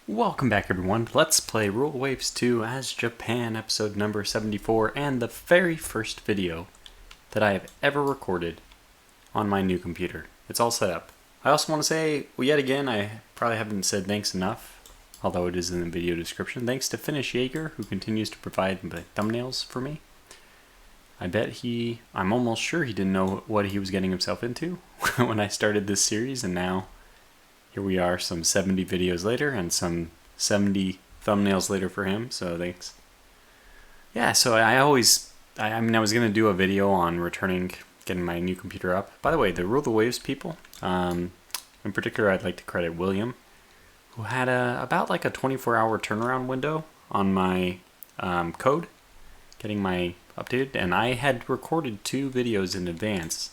Welcome back everyone, let's play Rule Waves 2 as Japan, episode number 74, and the very first video that I have ever recorded on my new computer. It's all set up. I also want to say, yet again, I probably haven't said thanks enough, although it is in the video description. Thanks to FinnishJager, who continues to provide the thumbnails for me. I'm almost sure he didn't know what he was getting himself into when I started this series, and now here we are some 70 videos later and some 70 thumbnails later for him, so thanks. Yeah, so I was going to do a video on getting my new computer up. By the way, the Rule the Waves people, in particular I'd like to credit William, who had about like a 24-hour turnaround window on my code, getting my updated, and I had recorded 2 videos in advance,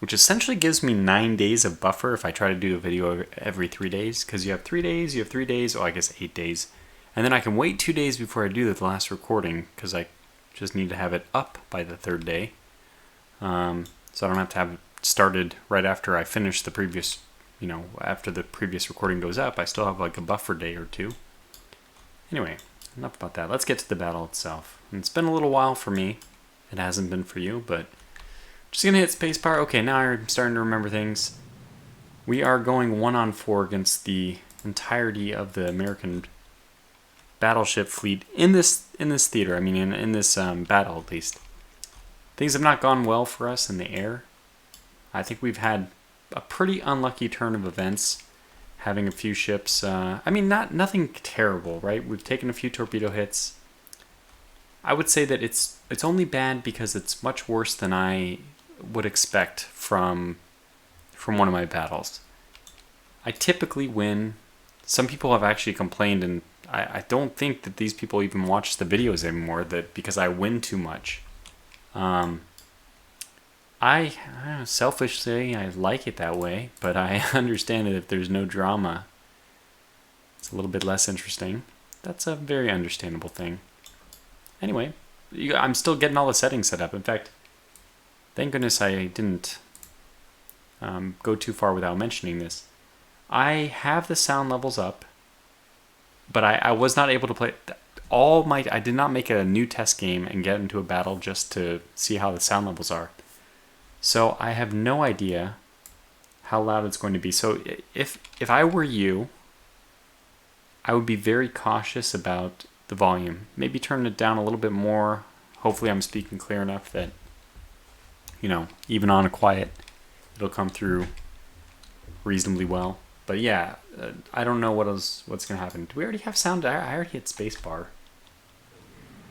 which essentially gives me 9 days of buffer if I try to do a video every 3 days, because you have 3 days, I guess 8 days, and then I can wait 2 days before I do the last recording, because I just need to have it up by the 3rd day, so I don't have to have it started right after I finish the previous, after the previous recording goes up. I still have like a buffer day or 2. Anyway, enough about that. Let's get to the battle itself. And it's been a little while for me. It hasn't been for you, but just gonna hit spacebar. Okay, now I'm starting to remember things. We are going 1-on-4 against the entirety of the American battleship fleet in this theater. I mean, in this battle at least. Things have not gone well for us in the air. I think we've had a pretty unlucky turn of events, having a few ships. Nothing terrible, right? We've taken a few torpedo hits. I would say that it's only bad because it's much worse than I would expect from one of my battles. I typically win. Some people have actually complained, and I don't think that these people even watch the videos anymore, that because I win too much. Selfishly, I like it that way, but I understand that if there's no drama, it's a little bit less interesting. That's a very understandable thing. Anyway, I'm still getting all the settings set up. In fact, thank goodness I didn't go too far without mentioning this. I have the sound levels up, but I was not able to play I did not make a new test game and get into a battle just to see how the sound levels are. So I have no idea how loud it's going to be. So if I were you, I would be very cautious about the volume. Maybe turn it down a little bit more. Hopefully I'm speaking clear enough that, even on a quiet, it'll come through reasonably well. But yeah, I don't know what's going to happen. Do we already have sound? I already hit spacebar.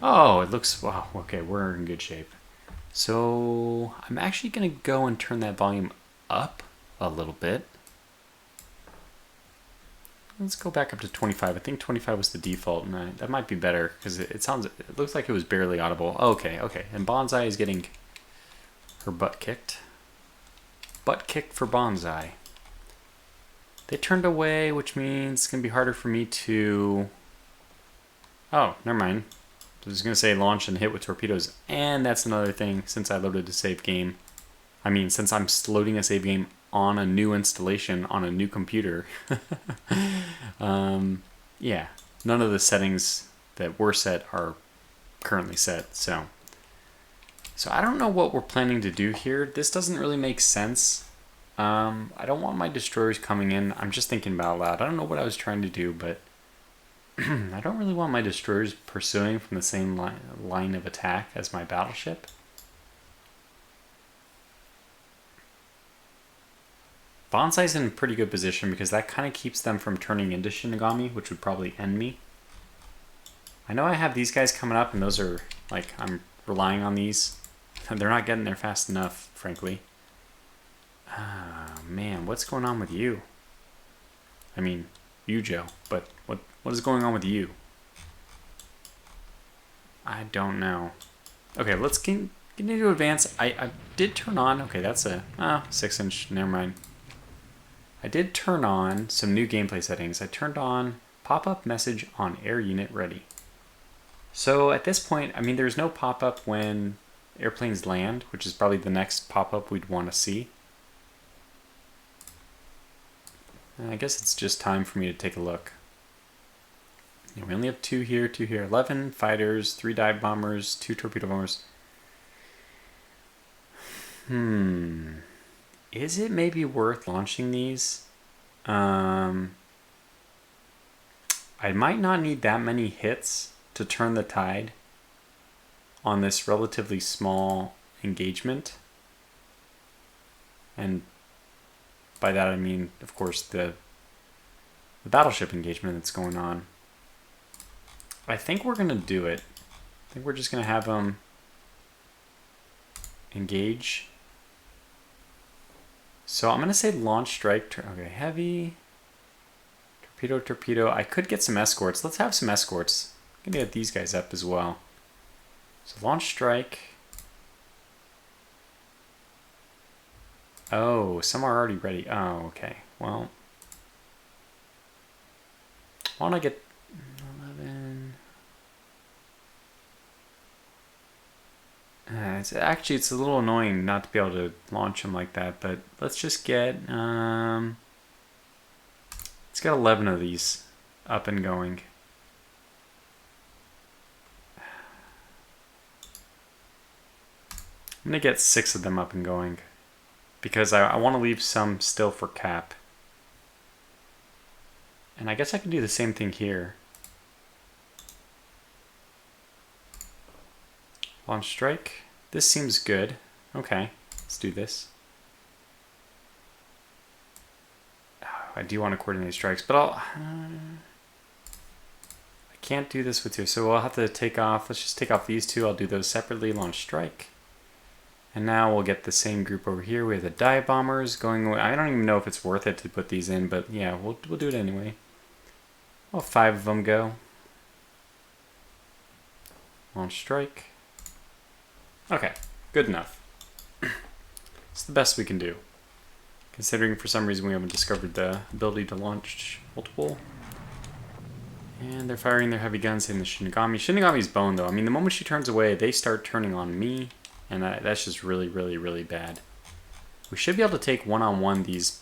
Oh, it looks, wow, okay, we're in good shape. So I'm actually going to go and turn that volume up a little bit. Let's go back up to 25. I think 25 was the default, and that might be better because it looks like it was barely audible. Okay. And Bonsai is getting her butt kicked. Butt kicked for Bonsai. They turned away, which means it's going to be harder for me to... Oh, never mind. I was going to say launch and hit with torpedoes, and that's another thing since I loaded a save game. Since I'm loading a save game on a new installation on a new computer. Yeah, none of the settings that were set are currently set, so I don't know what we're planning to do here. This doesn't really make sense. I don't want my destroyers coming in. I'm just thinking about it loud. I don't know what I was trying to do, but I don't really want my destroyers pursuing from the same line of attack as my battleship. Bonsai's in a pretty good position because that kind of keeps them from turning into Shinigami, which would probably end me. I know I have these guys coming up, and those are, I'm relying on these. They're not getting there fast enough, frankly. Ah, man, what's going on with you? You, Joe, but what is going on with you? I don't know. Okay, let's continue to advance. I did turn on... Okay, that's a 6-inch. Never mind. I did turn on some new gameplay settings. I turned on pop-up message on air unit ready. So at this point, there's no pop-up when airplanes land, which is probably the next pop-up we'd want to see. I guess it's just time for me to take a look. Yeah, we only have 2 here, 2 here. 11 fighters, 3 dive bombers, 2 torpedo bombers. Is it maybe worth launching these? I might not need that many hits to turn the tide on this relatively small engagement. And by that I mean, of course, the battleship engagement that's going on. I think we're going to do it. I think we're just going to have them engage. So I'm going to say launch strike. Okay, heavy. Torpedo, torpedo. I could get some escorts. Let's have some escorts. I'm going to get these guys up as well. So launch strike. Oh, some are already ready. Oh, okay. Well, why don't I get 11? It's a little annoying not to be able to launch them like that, but let's just get let's get 11 of these up and going. I'm gonna get 6 of them up and going because I want to leave some still for cap. And I guess I can do the same thing here. Launch strike. This seems good. Okay, let's do this. Oh, I do want to coordinate strikes, but I can't do this with you, so we'll have to take off. Let's just take off these 2. I'll do those separately. Launch strike. And now we'll get the same group over here. We have the dive bombers going away. I don't even know if it's worth it to put these in, but yeah, we'll do it anyway. Well, 5 of them go. Launch strike. Okay, good enough. It's the best we can do, considering for some reason we haven't discovered the ability to launch multiple. And they're firing their heavy guns in the Shinigami. Shinigami's bone, though. I mean, the moment she turns away, they start turning on me, and that's just really, really, really bad. We should be able to take one-on-one these.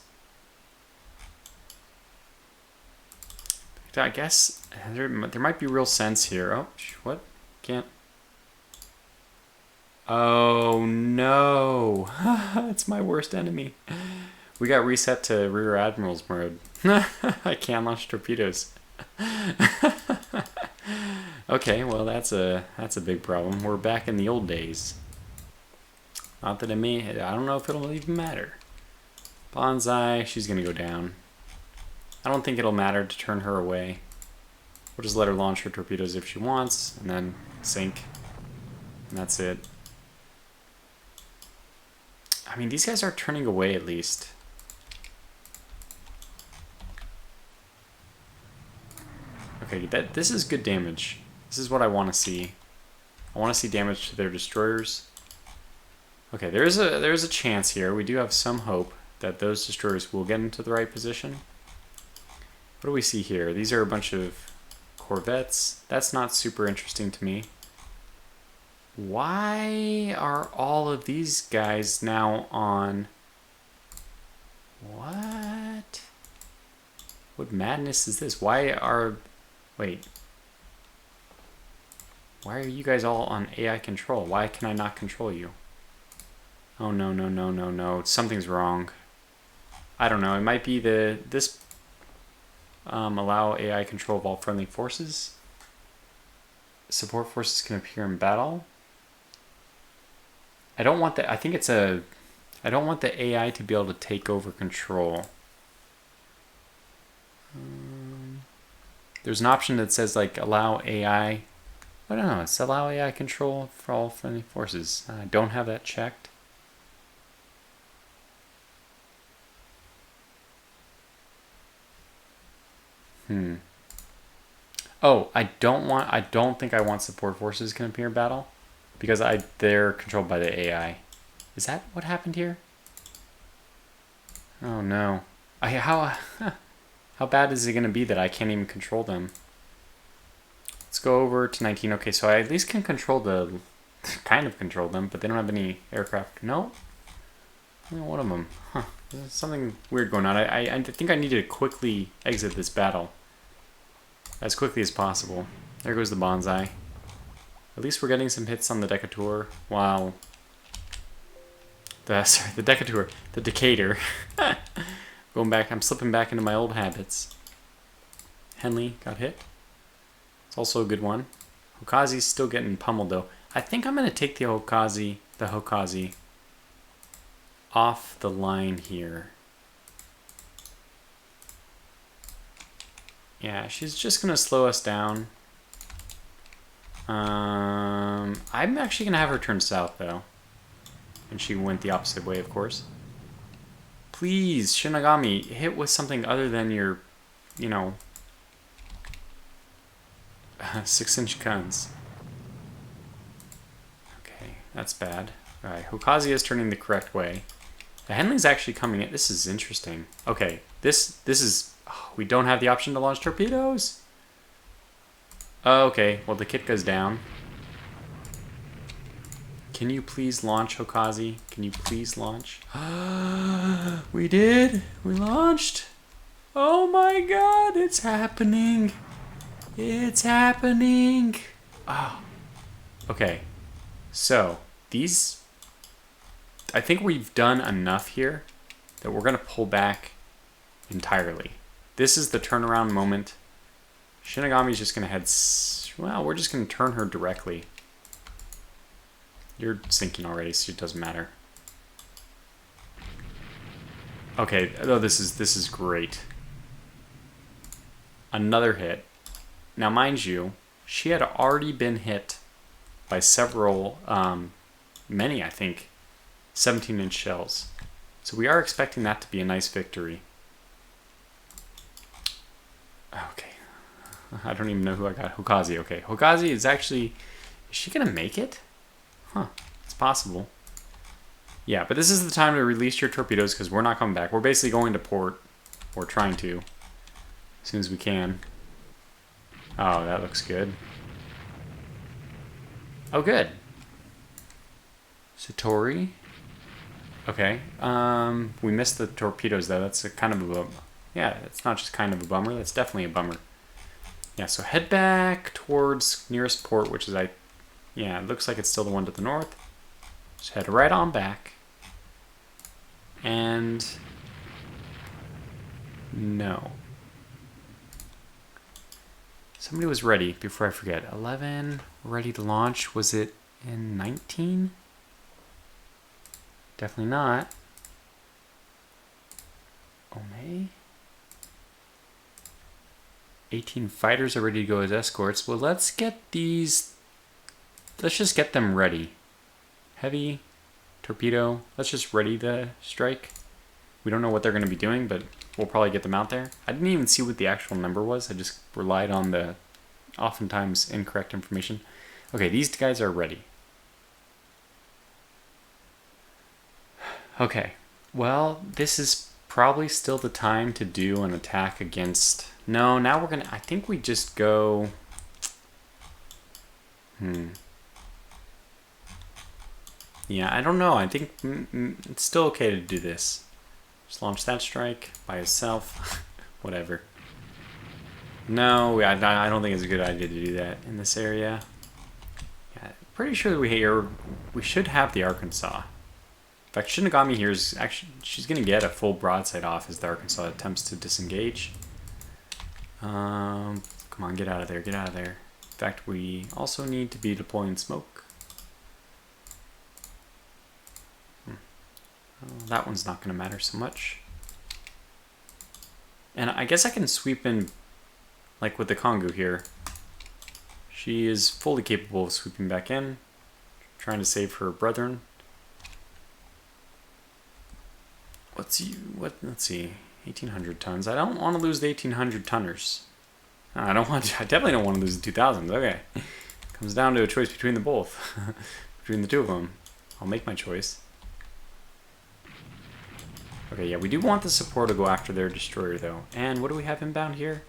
I guess there might be real sense here. Oh, what? Can't. Oh no, it's my worst enemy. We got reset to Rear Admiral's mode. I can't launch torpedoes. Okay, well that's a big problem. We're back in the old days. Not that I don't know if it'll even matter. Bonsai, she's gonna go down. I don't think it'll matter to turn her away. We'll just let her launch her torpedoes if she wants, and then sink. And that's it. I mean, these guys are turning away at least. Okay, this is good damage. This is what I want to see. I want to see damage to their destroyers. Okay, there is a chance here. We do have some hope that those destroyers will get into the right position. What do we see here? These are a bunch of corvettes. That's not super interesting to me. Why are all of these guys now on... What? What madness is this? Wait. Why are you guys all on AI control? Why can I not control you? Oh, no, no, no, no, no. Something's wrong. I don't know. It might be this allow AI control of all friendly forces. Support forces can appear in battle. I don't want that. I think it's a... I don't want the AI to be able to take over control. There's an option that says like allow AI... I don't know. It's allow AI control for all friendly forces. I don't have that checked. Oh, I don't think I want support forces can appear in battle because they're controlled by the AI. Is that what happened here? Oh no. How bad is it going to be that I can't even control them? Let's go over to 19. Okay, so I at least can control kind of control them, but they don't have any aircraft. No? Only one of them. Huh. There's something weird going on. I think I need to quickly exit this battle. As quickly as possible. There goes the bonsai. At least we're getting some hits on the Decatur while... the Decatur. The Decatur. Going back, I'm slipping back into my old habits. Henley got hit. It's also a good one. Hokazi's still getting pummeled though. I think I'm going to take the Hokazi off the line here. Yeah, she's just going to slow us down. I'm actually going to have her turn south though. And she went the opposite way, of course. Please, Shinigami, hit with something other than your, you know, 6-inch guns. Okay, that's bad. Alright, Hokazi is turning the correct way. The Henley's actually coming in. This is interesting. Okay, this is... Oh, we don't have the option to launch torpedoes? Okay, well the kit goes down. Can you please launch, Hokazi? Can you please launch? We did! We launched! Oh my god, it's happening! It's happening! Oh. Okay, so these... I think we've done enough here that we're going to pull back entirely. This is the turnaround moment. Shinigami's just going to head... Well, we're just going to turn her directly. You're sinking already, so it doesn't matter. Okay, oh, this is great. Another hit. Now, mind you, she had already been hit by several, many, I think, 17-inch shells. So we are expecting that to be a nice victory. Okay. I don't even know who I got. Hokazi, okay. Hokazi is actually... Is she going to make it? Huh. It's possible. Yeah, but this is the time to release your torpedoes because we're not coming back. We're basically going to port. Or trying to. As soon as we can. Oh, that looks good. Oh, good. Satori. Okay. We missed the torpedoes, though. That's a kind of a... Yeah, it's not just kind of a bummer. That's definitely a bummer. Yeah, so head back towards nearest port, which is... Yeah, it looks like it's still the one to the north. Just head right on back. And... No. Somebody was ready, before I forget. 11, ready to launch. Was it in 19? Definitely not. Ome? 18 fighters are ready to go as escorts. Well, let's get these... Let's just get them ready. Heavy, torpedo. Let's just ready the strike. We don't know what they're going to be doing, but we'll probably get them out there. I didn't even see what the actual number was. I just relied on the oftentimes incorrect information. Okay, these guys are ready. Okay, well, this is probably still the time to do an attack against... No, now we're going to... I think we just go... Yeah, I don't know. I think it's still okay to do this. Just launch that strike by itself. Whatever. No, I don't think it's a good idea to do that in this area. Yeah, pretty sure we should have the Arkansas. In fact, Shinigami here is actually... She's going to get a full broadside off as the Arkansas attempts to disengage. Come on, get out of there, get out of there. In fact, we also need to be deploying smoke. That one's not going to matter so much. And I guess I can sweep in, like with the Kongu here. She is fully capable of sweeping back in, trying to save her brethren. Let's see, 1,800 tons. I don't want to lose the 1,800 tonners. I definitely don't want to lose the 2,000s. Okay. Comes down to a choice between the both. Between the two of them. I'll make my choice. Okay, yeah, we do want the support to go after their destroyer, though. And what do we have inbound here?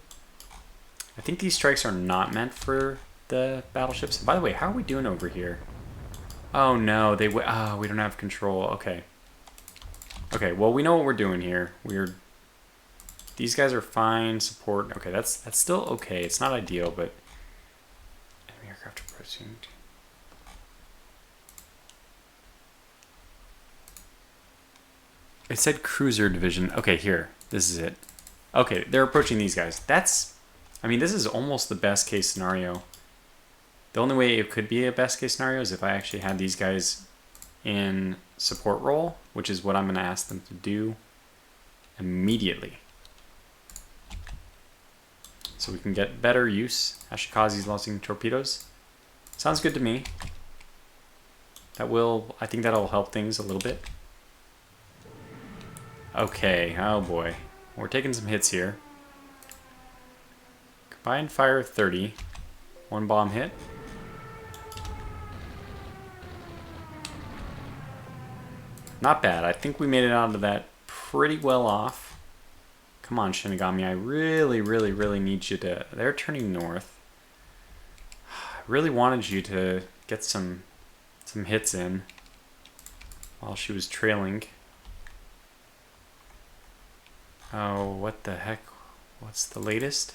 I think these strikes are not meant for the battleships. By the way, how are we doing over here? Oh, no, we don't have control. Okay. Okay, well, we know what we're doing here. These guys are fine. Support. Okay, that's still okay. It's not ideal, but enemy aircraft approaching. It said cruiser division. Okay, here. This is it. Okay, they're approaching these guys. I mean, this is almost the best case scenario. The only way it could be a best case scenario is if I actually had these guys in support role, which is what I'm going to ask them to do immediately. So we can get better use. Ashikazi's launching torpedoes. Sounds good to me. I think that'll help things a little bit. Okay, oh boy. We're taking some hits here. Combined fire 30. One bomb hit. Not bad. I think we made it out of that pretty well off. Come on, Shinigami. I really, really, really need you to... They're turning north. I really wanted you to get some hits in while she was trailing. Oh, what the heck? What's the latest?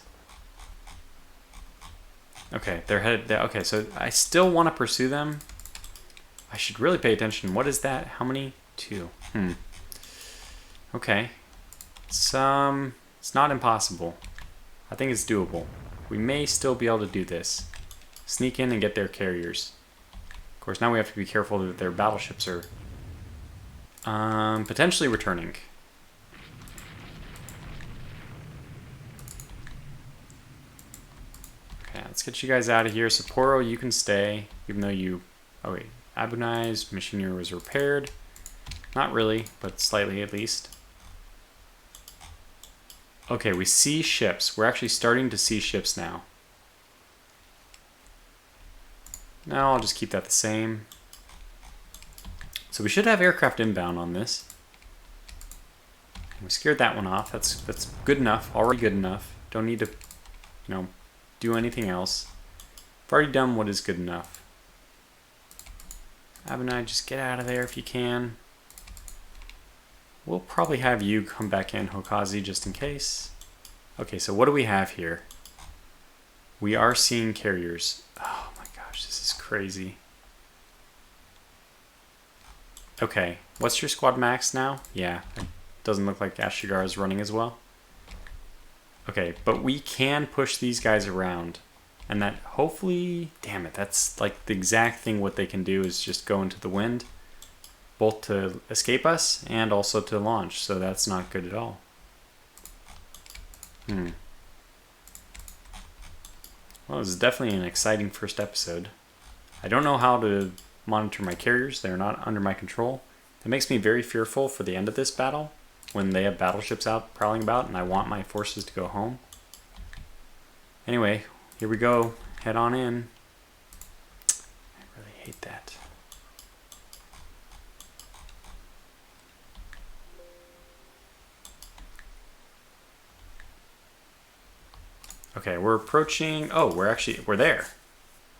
Okay, they're headed there. Okay, so I still want to pursue them. I should really pay attention. What is that? How many? 2. Okay. It's not impossible. I think it's doable. We may still be able to do this. Sneak in and get their carriers. Of course, now we have to be careful that their battleships are potentially returning. Okay, let's get you guys out of here. Sapporo, you can stay, even though you... Oh wait, Abunai's machinery was repaired. Not really, but slightly at least. Okay, we see ships. We're actually starting to see ships now. Now I'll just keep that the same. So we should have aircraft inbound on this. We scared that one off. That's good enough. Already good enough. Don't need to, do anything else. I've already done what is good enough. Abunai, just get out of there if you can. We'll probably have you come back in, Hokazi, just in case. Okay, so what do we have here? We are seeing carriers. Oh my gosh, this is crazy. Okay, what's your squad max now? Yeah, it doesn't look like Ashigar is running as well. Okay, but we can push these guys around. And that hopefully... Damn it, that's like the exact thing what they can do is just go into the wind. Both to escape us and also to launch, so that's not good at all. Well, this is definitely an exciting first episode. I don't know how to monitor my carriers. They're not under my control. It makes me very fearful for the end of this battle, when they have battleships out prowling about and I want my forces to go home. Anyway, here we go. Head on in. I really hate that. Okay, we're approaching... Oh, we're there.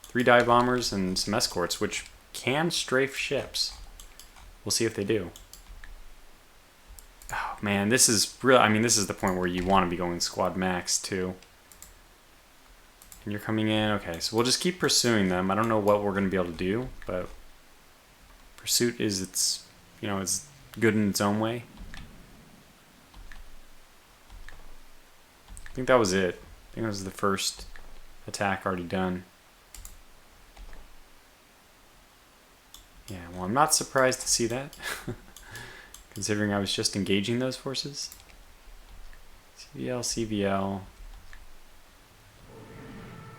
3 dive bombers and some escorts, which can strafe ships. We'll see if they do. Oh, man, this is real. I mean, this is the point where you want to be going squad max, too. And you're coming in. Okay, so we'll just keep pursuing them. I don't know what we're going to be able to do, but pursuit is, it's good in its own way. I think that was it. I think that was the first attack already done. Yeah, well, I'm not surprised to see that, considering I was just engaging those forces. CVL, CVL.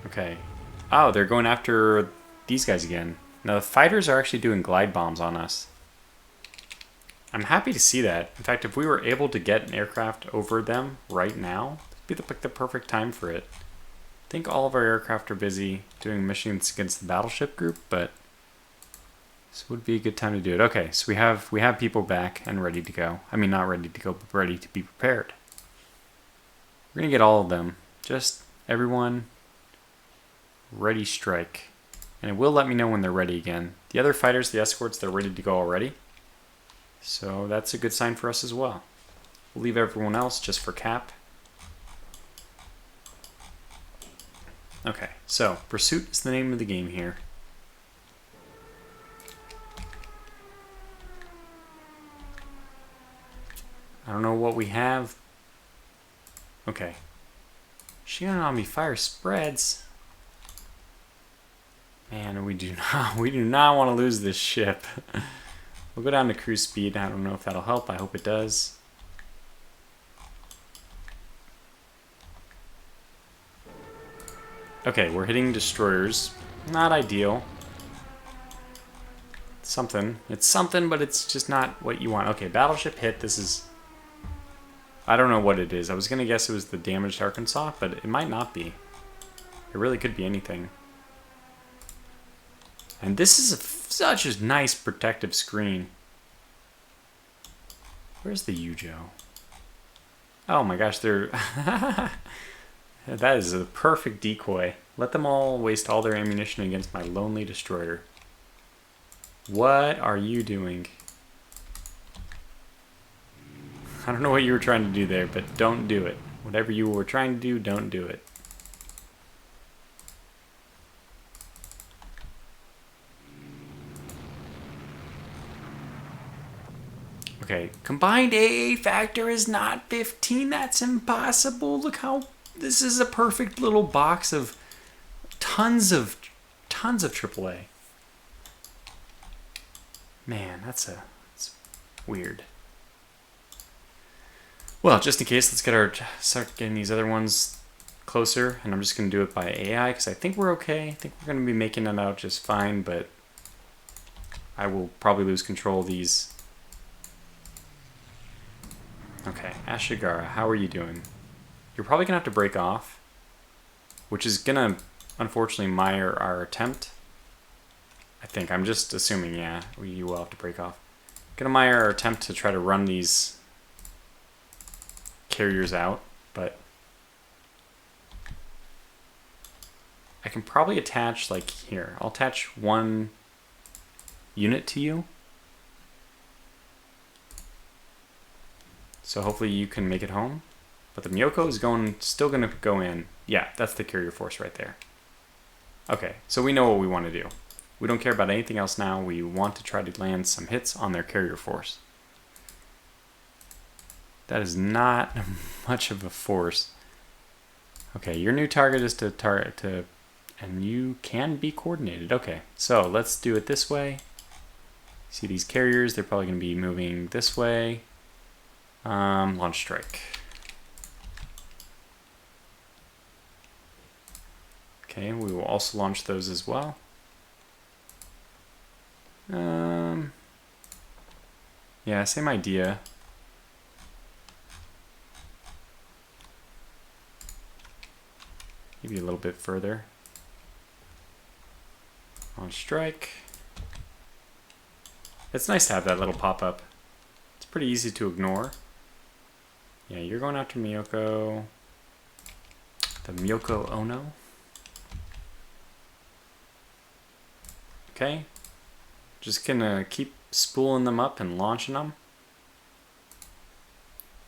Okay. Oh, they're going after these guys again. Now, the fighters are actually doing glide bombs on us. I'm happy to see that. In fact, if we were able to get an aircraft over them right now, it'd be the perfect time for it. I think all of our aircraft are busy doing missions against the battleship group, but this would be a good time to do it. Okay, so we have people back and ready to go. I mean, not ready to go, but ready to be prepared. We're gonna get all of them. Just everyone ready strike. And it will let me know when they're ready again. The other fighters, the escorts, they're ready to go already. So that's a good sign for us as well. We'll leave everyone else just for cap. Okay, so pursuit is the name of the game here. I don't know what we have. Okay. Shinonami fire spreads. Man, we do not want to lose this ship. We'll go down to cruise speed. I don't know if that'll help. I hope it does. Okay, we're hitting destroyers. Not ideal. Something. It's something, but it's just not what you want. Okay, battleship hit. This is... I don't know what it is. I was going to guess it was the damaged Arkansas, but it might not be. It really could be anything. And this is such a nice protective screen. Where's the Yujo? Oh my gosh, they're... That is a perfect decoy. Let them all waste all their ammunition against my lonely destroyer. What are you doing? I don't know what you were trying to do there, but don't do it. Whatever you were trying to do, don't do it. Okay, combined AA factor is not 15. That's impossible. Look how this is a perfect little box of tons of AAA. Man, that's weird. Well, just in case, let's start getting these other ones closer, and I'm just going to do it by AI because I think we're okay. I think we're going to be making it out just fine, but I will probably lose control of these. Okay, Ashigara, how are you doing? You're probably going to have to break off, which is going to, unfortunately, mire our attempt. I think. I'm just assuming, yeah, you will have to break off. Going to mire our attempt to try to run these carriers out, but I can probably attach, like, here. I'll attach one unit to you. So hopefully you can make it home. But the Miyoko is still going to go in. Yeah, that's the carrier force right there. Okay, so we know what we want to do. We don't care about anything else now. We want to try to land some hits on their carrier force. That is not much of a force. Okay, your new target is and you can be coordinated. Okay, so let's do it this way. See these carriers, they're probably going to be moving this way. Launch strike. Okay, we will also launch those as well. Yeah, same idea. Maybe a little bit further. Launch strike. It's nice to have that little pop-up. It's pretty easy to ignore. Yeah, you're going after Miyoko. The Miyoko Ono. Okay. Just gonna keep spooling them up and launching them.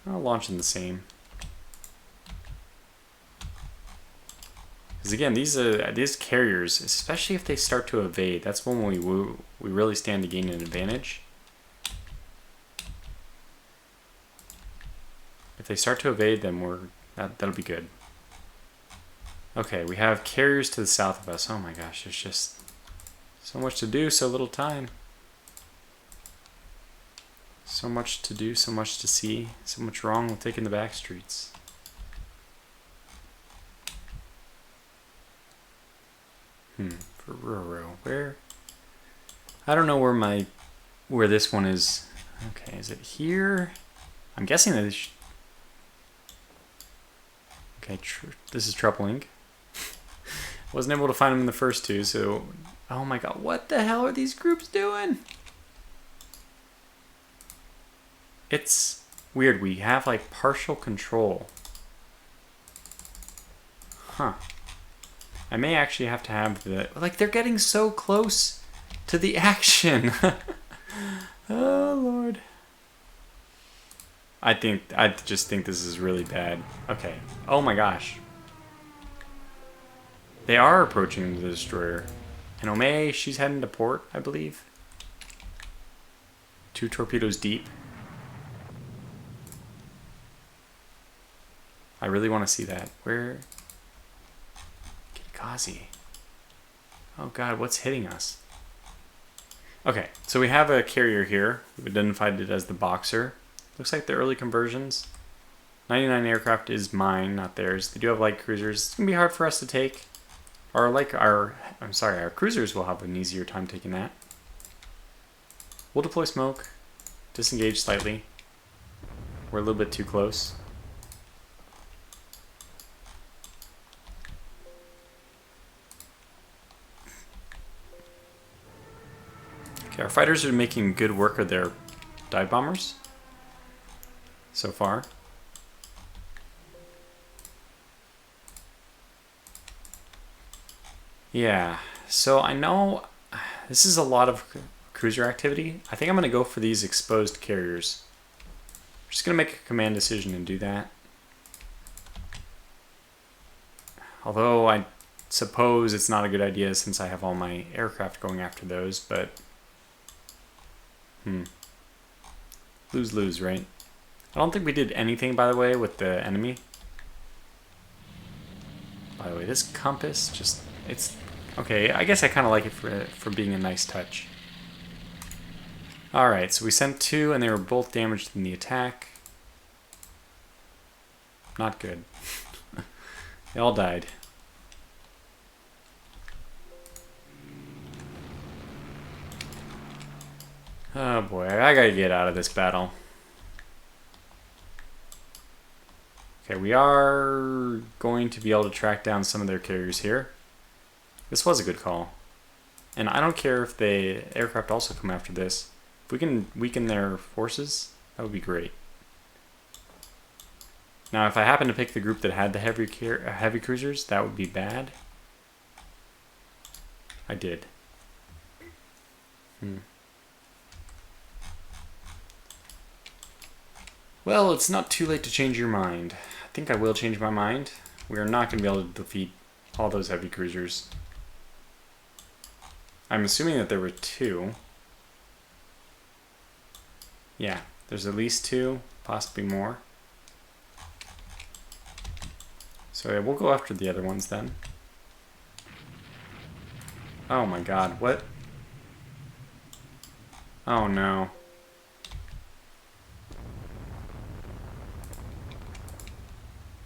I'll launch them the same. Because again, these carriers, especially if they start to evade, that's when we really stand to gain an advantage. If they start to evade, then that'll be good. Okay, we have carriers to the south of us. Oh my gosh, there's just so much to do, so little time. So much to do, so much to see, so much wrong with taking the back streets. Ferrero, where? I don't know where this one is. Okay, is it here? I'm guessing that it's... Okay, this is troubling. Wasn't able to find them in the first two, so... Oh my god, what the hell are these groups doing? It's weird, we have like partial control. Huh. I may actually have to have the... Like, they're getting so close to the action. Oh, Lord. I just think this is really bad. Okay. Oh my gosh. They are approaching the destroyer. And Ome, she's heading to port, I believe. 2 torpedoes deep. I really want to see that. Where? Kitakazi. Oh god, what's hitting us? Okay, so we have a carrier here. We've identified it as the Boxer. Looks like the early conversions. 99 aircraft is mine, not theirs. They do have light cruisers. It's gonna be hard for us to take. Our cruisers will have an easier time taking that. We'll deploy smoke. Disengage slightly. We're a little bit too close. Okay, our fighters are making good work of their dive bombers so far. Yeah, so I know this is a lot of cruiser activity. I think I'm going to go for these exposed carriers. I'm just going to make a command decision and do that. Although I suppose it's not a good idea since I have all my aircraft going after those, but lose-lose, right? I don't think we did anything, by the way, with the enemy. By the way, this compass just, it's okay. I guess I kind of like it for being a nice touch. Alright, so we sent 2 and they were both damaged in the attack. Not good. They all died. Oh boy, I gotta get out of this battle. Okay, we are going to be able to track down some of their carriers here. This was a good call. And I don't care if the aircraft also come after this. If we can weaken their forces, that would be great. Now, if I happen to pick the group that had the heavy cruisers, that would be bad. I did. Well, it's not too late to change your mind. I think I will change my mind. We are not going to be able to defeat all those heavy cruisers. I'm assuming that there were 2. Yeah, there's at least 2, possibly more. So yeah, we'll go after the other ones then. Oh my god, what? Oh no.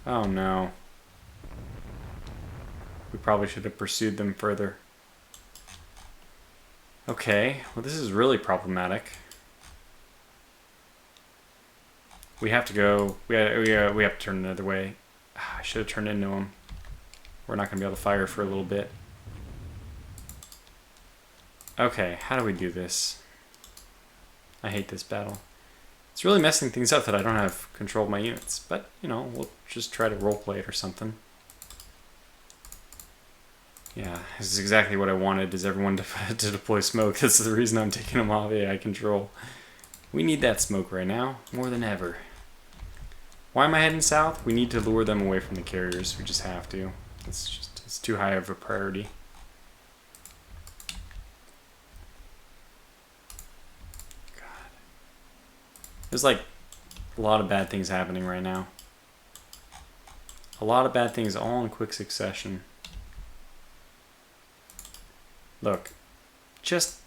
Oh no. We probably should have pursued them further. Okay, well this is really problematic. We have to go, we have to turn another way. I should have turned into them. We're not going to be able to fire for a little bit. Okay, how do we do this? I hate this battle. It's really messing things up that I don't have control of my units. But, you know, we'll just try to roleplay it or something. Yeah, this is exactly what I wanted, is everyone to deploy smoke. That's the reason I'm taking them off AI control. We need that smoke right now, more than ever. Why am I heading south? We need to lure them away from the carriers. We just have to. It's too high of a priority. God. There's like a lot of bad things happening right now. A lot of bad things all in quick succession. Look, just,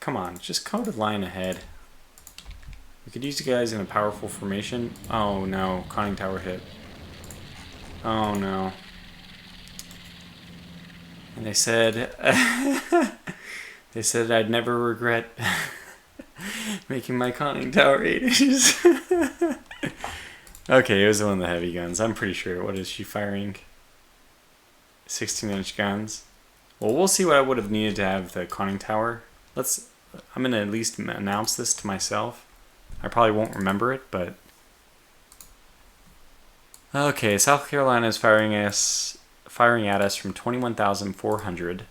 come on, just go to line ahead. We could use you guys in a powerful formation. Oh no, conning tower hit. Oh no. And they said, they said I'd never regret making my conning tower 8 inches. Okay, it was one of the heavy guns. I'm pretty sure. What is she firing? 16-inch guns. Well, we'll see what I would have needed to have the conning tower. I'm going to at least announce this to myself. I probably won't remember it, but... Okay, South Carolina is firing at us from 21,400.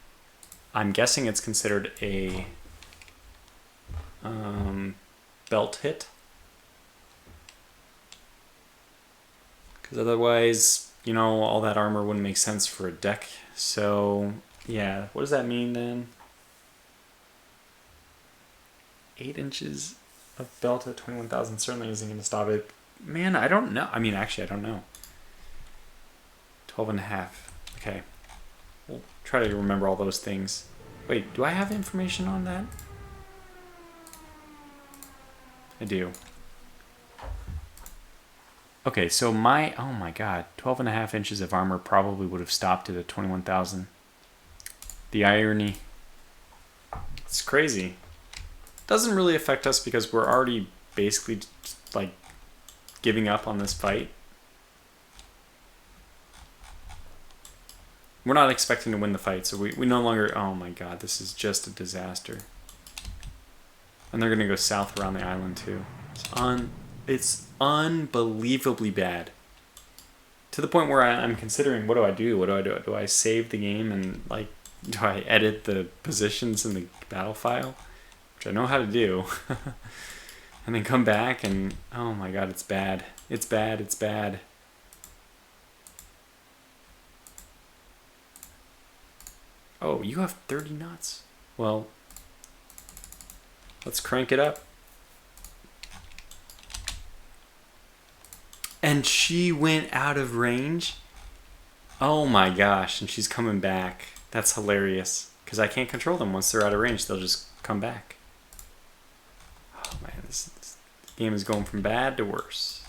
I'm guessing it's considered a belt hit. Because otherwise, you know, all that armor wouldn't make sense for a deck. So, yeah, what does that mean then? 8 inches of belt at 21,000 certainly isn't going to stop it. Man, I don't know. I mean, actually, I don't know. 12 and a half. Okay. We'll try to remember all those things. Wait, do I have information on that? I do. Okay, so oh my god, 12 and a half inches of armor probably would have stopped it at 21,000. The irony. It's crazy. Doesn't really affect us because we're already basically like giving up on this fight. We're not expecting to win the fight, so we no longer... Oh my god, this is just a disaster. And they're going to go south around the island too. It's unbelievably bad. To the point where I'm considering, what do I do? What do I do? Do I save the game and like, do I edit the positions in the battle file? Which I know how to do. And then come back and, oh my god, it's bad. It's bad, it's bad. Oh, you have 30 knots? Well, let's crank it up. And she went out of range? Oh my gosh, and she's coming back. That's hilarious. Because I can't control them. Once they're out of range, they'll just come back. Oh man, this game is going from bad to worse.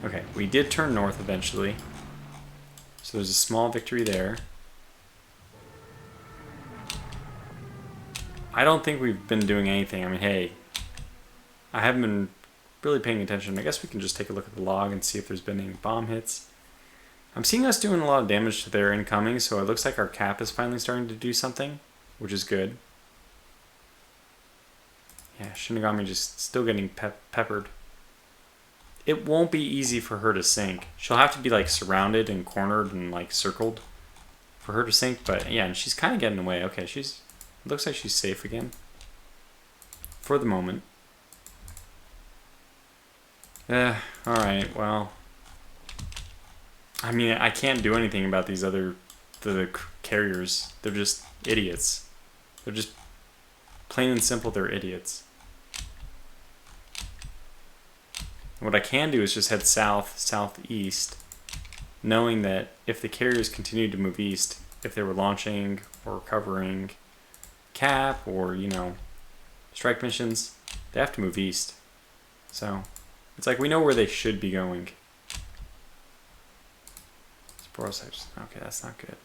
Okay, we did turn north eventually. So there's a small victory there. I don't think we've been doing anything. I mean, hey, I haven't been really paying attention. I guess we can just take a look at the log and see if there's been any bomb hits. I'm seeing us doing a lot of damage to their incoming, so it looks like our cap is finally starting to do something, which is good. Yeah, Shinigami just still getting peppered. It won't be easy for her to sink. She'll have to be like surrounded and cornered and like circled for her to sink, but yeah, and she's kind of getting away. Okay, it looks like she's safe again. For the moment. Alright, well. I mean, I can't do anything about these the carriers. They're just idiots. They're just plain and simple, they're idiots. What I can do is just head south, southeast, knowing that if the carriers continued to move east, if they were launching or covering cap or, you know, strike missions, they have to move east. So, it's like we know where they should be going. Okay, that's not good.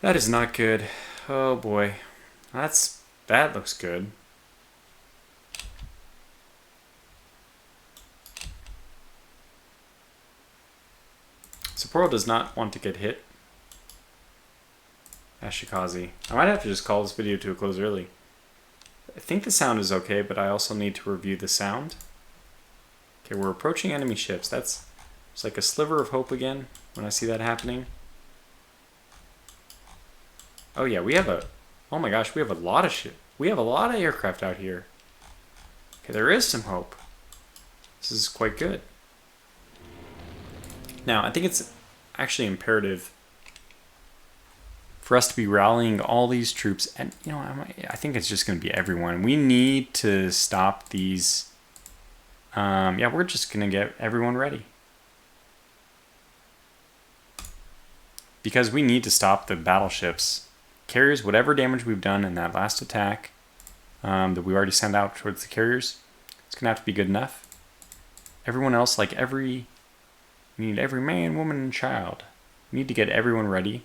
That is not good. Oh boy. That looks good. Sapporo does not want to get hit. Ashikaze. I might have to just call this video to a close early. I think the sound is okay, but I also need to review the sound. Okay, we're approaching enemy ships. It's like a sliver of hope again when I see that happening. Oh yeah, oh my gosh, we have a lot of shit. We have a lot of aircraft out here. Okay, there is some hope. This is quite good. Now, I think it's actually imperative for us to be rallying all these troops, and you know, I think it's just going to be everyone. We need to stop these. Yeah, we're just going to get everyone ready. Because we need to stop the battleships. Carriers, whatever damage we've done in that last attack that we already sent out towards the carriers, it's going to have to be good enough. Everyone else, like we need every man, woman, and child. We need to get everyone ready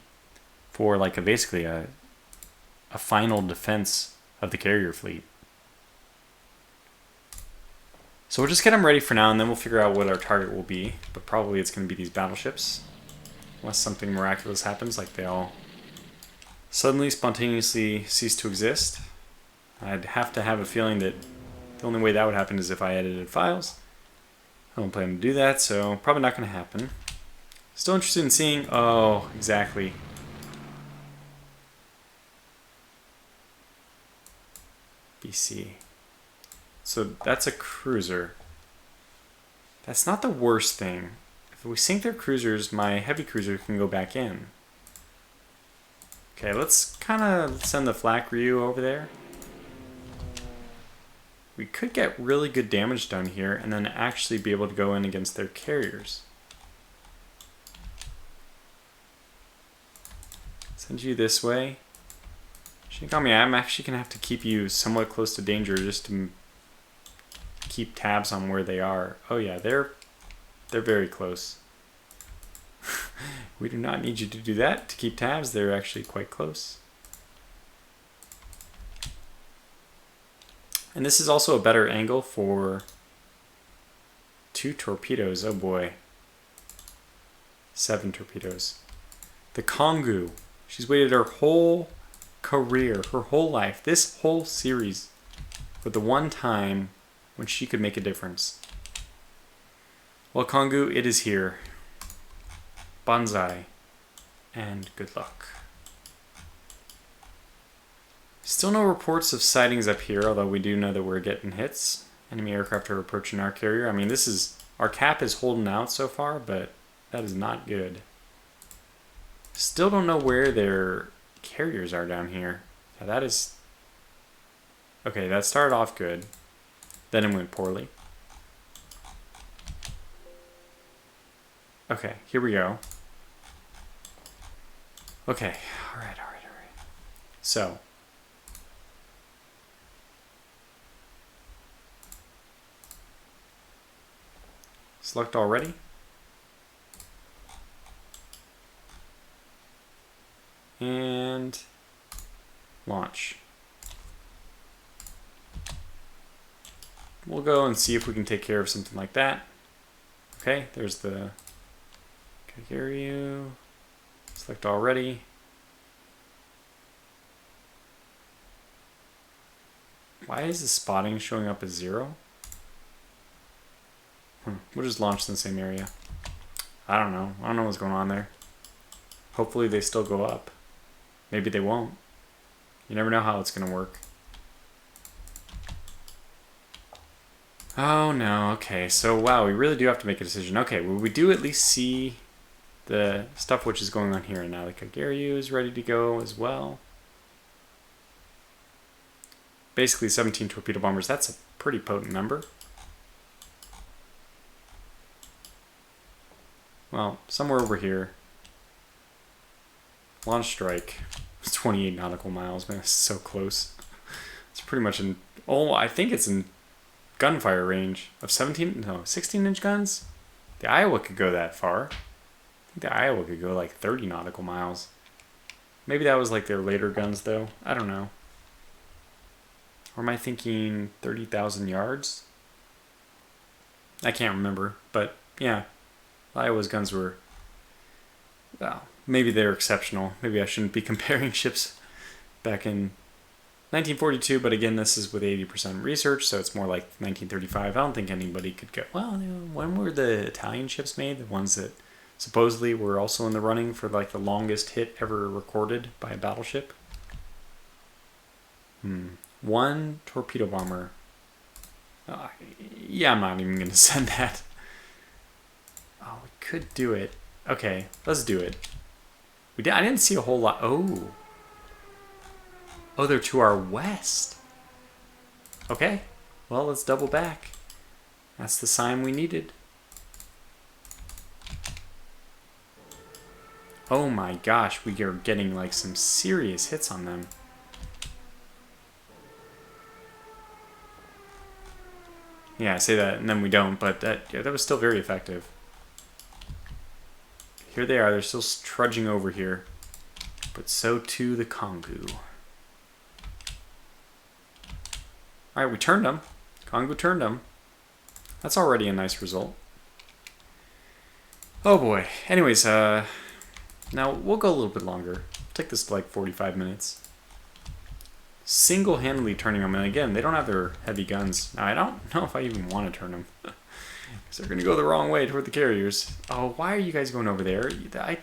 for like basically a final defense of the carrier fleet. So we'll just get them ready for now, and then we'll figure out what our target will be. But probably it's going to be these battleships. Unless something miraculous happens, like they all suddenly, spontaneously cease to exist. I'd have to have a feeling that the only way that would happen is if I edited files. I don't plan to do that, so probably not going to happen. Still interested in seeing... Oh, exactly. BC. So that's a cruiser. That's not the worst thing. If we sink their cruisers, my heavy cruiser can go back in. Okay, let's kind of send the flak Ryu over there. We could get really good damage done here and then actually be able to go in against their carriers. Send you this way. Shinigami, I'm actually going to have to keep you somewhat close to danger just to keep tabs on where they are. Oh yeah, they're very close. We do not need you to do that to keep tabs. They're actually quite close. And this is also a better angle for 2 torpedoes. Oh boy. 7 torpedoes. The Kongu. She's waited her whole career, her whole life, this whole series, for the one time when she could make a difference. Well, Kongu, it is here. Banzai. And good luck. Still no reports of sightings up here, although we do know that we're getting hits. Enemy aircraft are approaching our carrier. I mean, this is... Our cap is holding out so far, but that is not good. Still don't know where their carriers are down here. Yeah, that is... Okay, that started off good. Then it went poorly. Okay, here we go. Okay, alright. So... Select already. And launch. We'll go and see if we can take care of something like that. Okay, there's the Kaguryu. Select already. Why is the spotting showing up as 0? We'll just launch in the same area. I don't know. I don't know what's going on there. Hopefully they still go up. Maybe they won't. You never know how it's going to work. Oh no, okay. So wow, we really do have to make a decision. Okay, well, we do at least see the stuff which is going on here. Now the Kaguryu is ready to go as well. Basically 17 torpedo bombers. That's a pretty potent number. Well, somewhere over here. Launch strike. It's 28 nautical miles, man. It's so close. It's pretty much in... Oh, I think it's in gunfire range of 16-inch guns? The Iowa could go that far. I think the Iowa could go like 30 nautical miles. Maybe that was like their later guns, though. I don't know. Or am I thinking 30,000 yards? I can't remember, but yeah. Iowa's guns were, well, maybe they're exceptional. Maybe I shouldn't be comparing ships back in 1942, but again, this is with 80% research, so it's more like 1935. I don't think anybody could go, well, when were the Italian ships made? The ones that supposedly were also in the running for like the longest hit ever recorded by a battleship? 1 torpedo bomber. Yeah, I'm not even going to send that. Oh, we could do it. Okay, let's do it. I didn't see a whole lot. Oh, they're to our west. Okay, well, let's double back. That's the sign we needed. Oh my gosh, we are getting like some serious hits on them. Yeah, I say that and then we don't, but that was still very effective. Here they are, they're still trudging over here. But so too the Kongu. Alright, we turned them. Kongu turned them. That's already a nice result. Oh boy. Anyways, now we'll go a little bit longer. It'll take this to like 45 minutes. Single-handedly turning them. And again, they don't have their heavy guns. Now, I don't know if I even want to turn them. Because they're going to go the wrong way toward the carriers. Oh, why are you guys going over there? I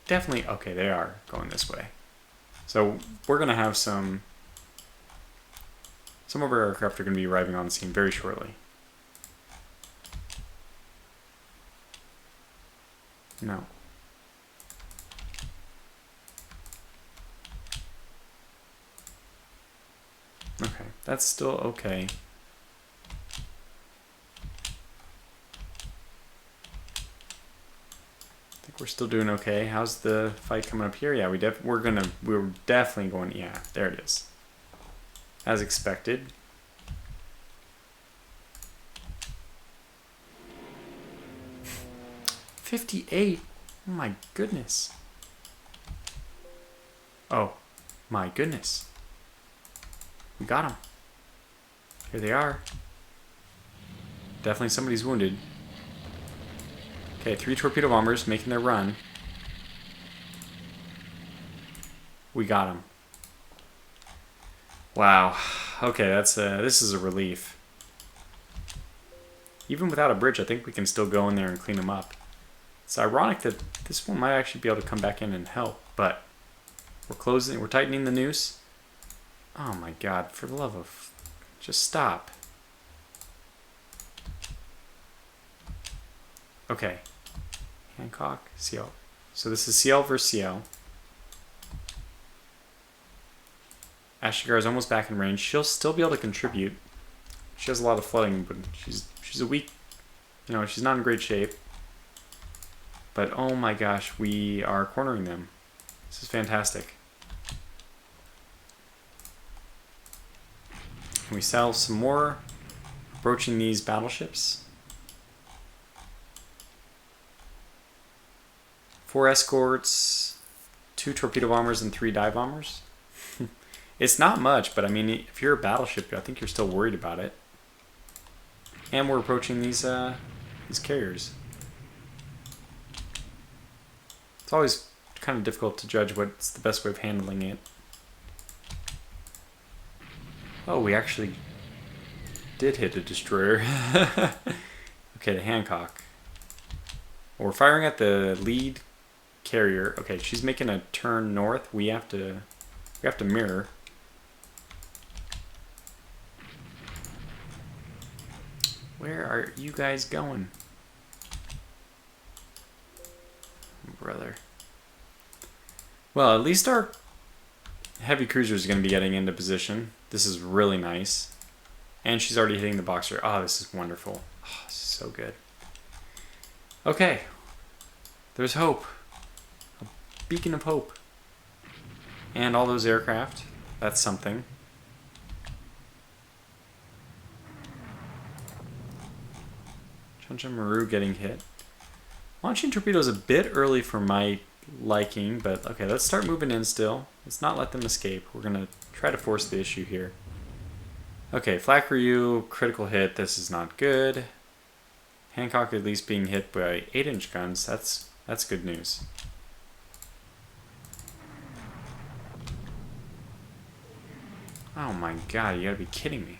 definitely... Okay, they are going this way. So we're going to have some of our aircraft are going to be arriving on the scene very shortly. No. Okay, that's still okay. I think we're still doing okay. How's the fight coming up here? Yeah, we're definitely going. Yeah, there it is. As expected. $58. Oh my goodness. Oh my goodness. We got them. Here they are. Definitely somebody's wounded. Okay, 3 torpedo bombers making their run. We got them. Wow. Okay, this is a relief. Even without a bridge, I think we can still go in there and clean them up. It's ironic that this one might actually be able to come back in and help, but we're tightening the noose. Oh my god, for the love of... just stop. Okay. Hancock, CL. So this is CL versus CL. Ashigar is almost back in range. She'll still be able to contribute. She has a lot of flooding, but she's a weak... you know, she's not in great shape. But oh my gosh, we are cornering them. This is fantastic. Can we sell some more? Approaching these battleships. 4 escorts, 2 torpedo bombers, and 3 dive bombers. It's not much, but I mean, if you're a battleship, I think you're still worried about it. And we're approaching these carriers. It's always kind of difficult to judge what's the best way of handling it. Oh, we actually did hit a destroyer. Okay, the Hancock. Well, we're firing at the lead carrier. Okay, she's making a turn north. We have to mirror. Where are you guys going? Brother. Well, at least our heavy cruiser is going to be getting into position. This is really nice. And she's already hitting the boxer. Oh, this is wonderful. Oh, this is so good. Okay. There's hope. A beacon of hope. And all those aircraft. That's something. Chuncha Maru getting hit. Launching torpedoes a bit early for my liking, but okay, let's start moving in still. Let's not let them escape. We're going to try to force the issue here. Okay, Flak Ryu, critical hit. This is not good. Hancock at least being hit by 8-inch guns. That's good news. Oh my god, you gotta be kidding me.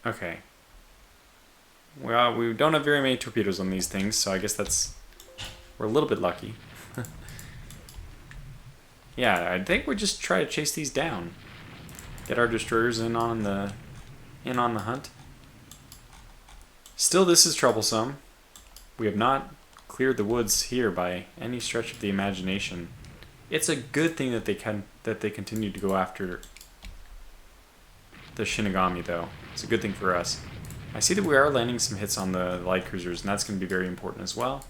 Okay. Well, we don't have very many torpedoes on these things, so I guess we're a little bit lucky. Yeah, I think we just try to chase these down. Get our destroyers in on the hunt. Still, this is troublesome. We have not cleared the woods here by any stretch of the imagination. It's a good thing that they continue to go after the Shinigami, though. It's a good thing for us. I see that we are landing some hits on the light cruisers, and that's going to be very important as well.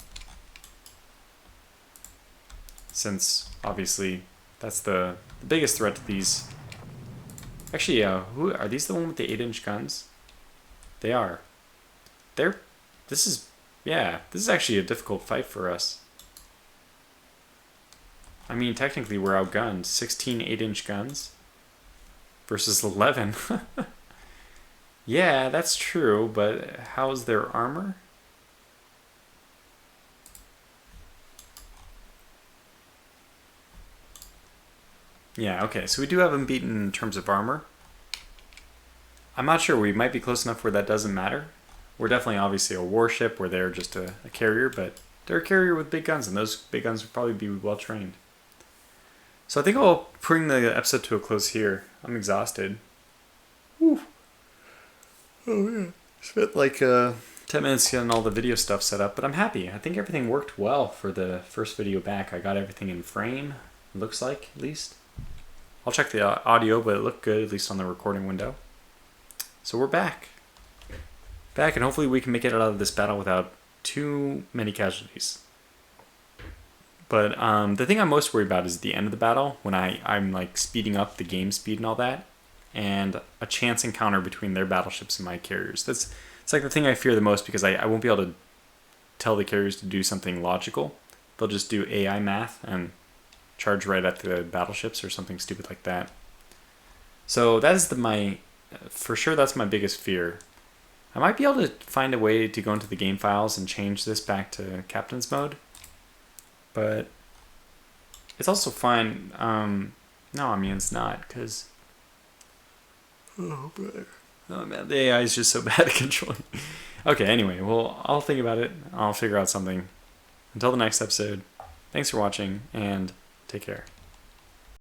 Since, obviously, that's the biggest threat to these. Actually, who are these the one with the 8-inch guns? They are. This is actually a difficult fight for us. I mean, technically we're outgunned. 16 8-inch guns versus 11. Yeah, that's true, but how's their armor? Yeah, okay, so we do have them beaten in terms of armor. I'm not sure, we might be close enough where that doesn't matter. We're definitely obviously a warship where they're just a carrier, but they're a carrier with big guns, and those big guns would probably be well trained. So I think I'll bring the episode to a close here. I'm exhausted. Whew. Oh yeah. Spent like 10 minutes getting all the video stuff set up, but I'm happy. I think everything worked well for the first video back. I got everything in frame, looks like, at least. I'll check the audio, but it looked good, at least on the recording window. So we're back. Back, and hopefully we can make it out of this battle without too many casualties. But the thing I'm most worried about is the end of the battle, when I'm like speeding up the game speed and all that, and a chance encounter between their battleships and my carriers. It's like the thing I fear the most, because I won't be able to tell the carriers to do something logical. They'll just do AI math and charge right at the battleships or something stupid like that. So that is for sure that's my biggest fear. I might be able to find a way to go into the game files and change this back to captain's mode. But it's also fine. No, I mean, it's not, because... Oh man, the AI is just so bad at controlling. Okay, anyway, well, I'll think about it. I'll figure out something. Until the next episode, thanks for watching, and take care.